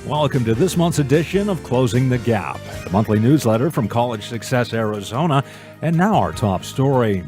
Welcome to this month's edition of Closing the Gap, the monthly newsletter from College Success Arizona. And now our top story.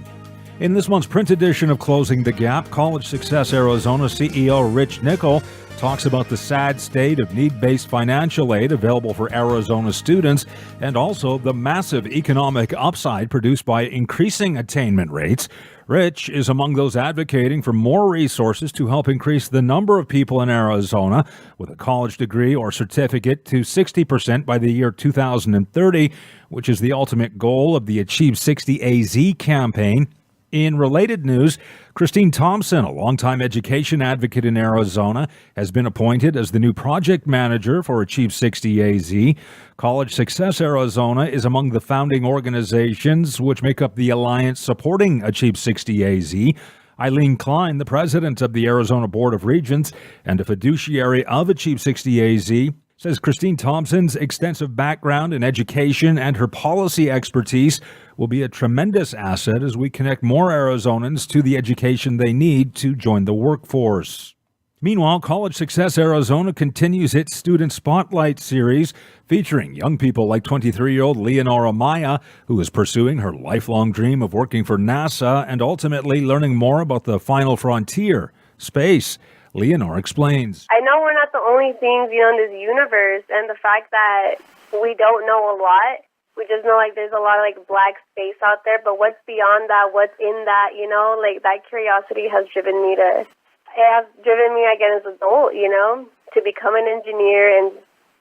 In this month's print edition of Closing the Gap, College Success Arizona CEO Rich Nickel talks about the sad state of need-based financial aid available for Arizona students and also the massive economic upside produced by increasing attainment rates. Rich is among those advocating for more resources to help increase the number of people in Arizona with a college degree or certificate to 60% by the year 2030, which is the ultimate goal of the Achieve 60 AZ campaign. In related news, Christine Thompson, a longtime education advocate in Arizona, has been appointed as the new project manager for Achieve 60 AZ. College Success Arizona is among the founding organizations which make up the alliance supporting Achieve 60 AZ. Eileen Klein, the president of the Arizona Board of Regents and a fiduciary of Achieve 60 AZ, says Christine Thompson's extensive background in education and her policy expertise will be a tremendous asset as we connect more Arizonans to the education they need to join the workforce. Meanwhile, College Success Arizona continues its Student Spotlight series featuring young people like 23-year-old Leonor Amaya, who is pursuing her lifelong dream of working for NASA and ultimately learning more about the final frontier, space. Leonor explains. I know we're not the only things, in this universe, and the fact that we don't know a lot. We just know, there's a lot of, black space out there, but what's beyond that, what's in that, that curiosity has driven me again as an adult, to become an engineer and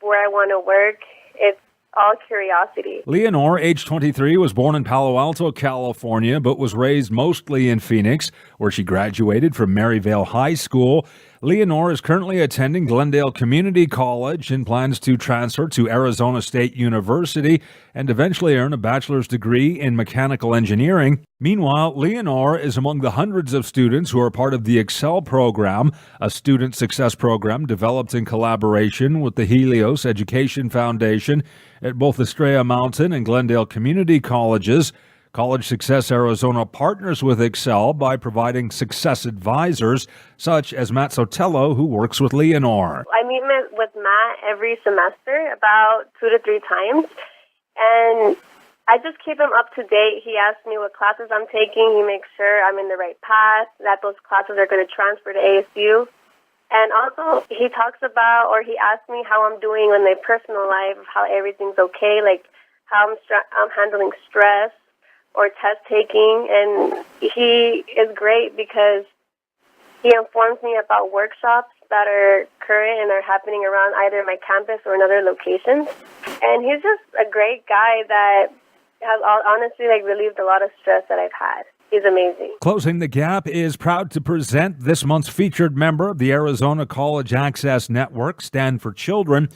where I want to work. It's all curiosity. Leonor, age 23, was born in Palo Alto, California, but was raised mostly in Phoenix, where she graduated from Maryvale High School. Leonor is currently attending Glendale Community College and plans to transfer to Arizona State University and eventually earn a bachelor's degree in mechanical engineering. Meanwhile, Leonor is among the hundreds of students who are part of the Excel program, a student success program developed in collaboration with the Helios Education Foundation at both Estrella Mountain and Glendale Community Colleges. College Success Arizona partners with Excel by providing success advisors, such as Matt Sotelo, who works with Leonor. I meet with Matt every semester, about 2 to 3 times, and I just keep him up to date. He asks me what classes I'm taking. He makes sure I'm in the right path, that those classes are going to transfer to ASU. And also, he talks about, or he asks me how I'm doing in my personal life, how everything's okay, how I'm handling stress or test taking, and he is great because he informs me about workshops that are current and are happening around either my campus or another location. And he's just a great guy that has honestly relieved a lot of stress that I've had. He's amazing. Closing the Gap is proud to present this month's featured member of the Arizona College Access Network, Stand for Children.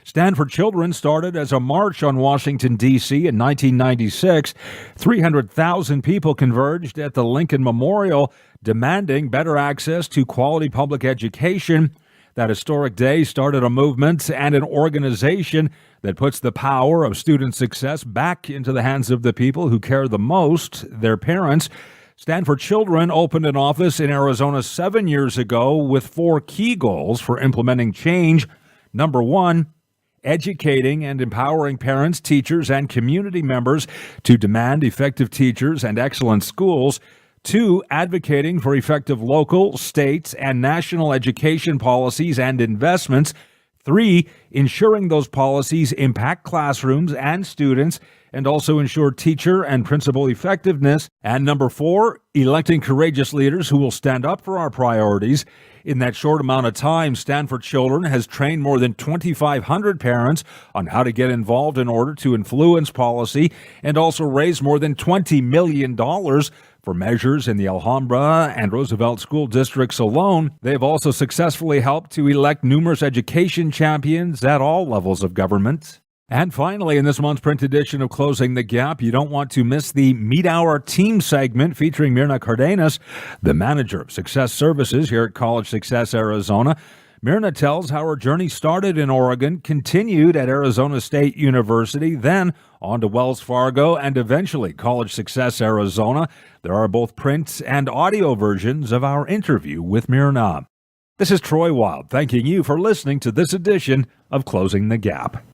Stand for Children started as a march on Washington, D.C. in 1996. 300,000 people converged at the Lincoln Memorial, demanding better access to quality public education. That historic day started a movement and an organization that puts the power of student success back into the hands of the people who care the most, their parents. Stand for Children opened an office in Arizona 7 years ago with 4 key goals for implementing change. Number 1, educating and empowering parents, teachers, and community members to demand effective teachers and excellent schools. 2, advocating for effective local, state, and national education policies and investments. 3, ensuring those policies impact classrooms and students and also ensure teacher and principal effectiveness. And number 4, electing courageous leaders who will stand up for our priorities. In that short amount of time, Stand for Children has trained more than 2,500 parents on how to get involved in order to influence policy and also raise more than $20 million for measures in the Alhambra and Roosevelt school districts alone. They've also successfully helped to elect numerous education champions at all levels of government. And finally, in this month's print edition of Closing the Gap, you don't want to miss the Meet Our Team segment featuring Myrna Cardenas, the manager of success services here at College Success Arizona. Myrna tells how her journey started in Oregon, continued at Arizona State University, then on to Wells Fargo, and eventually College Success Arizona. There are both print and audio versions of our interview with Myrna. This is Troy Wild, thanking you for listening to this edition of Closing the Gap.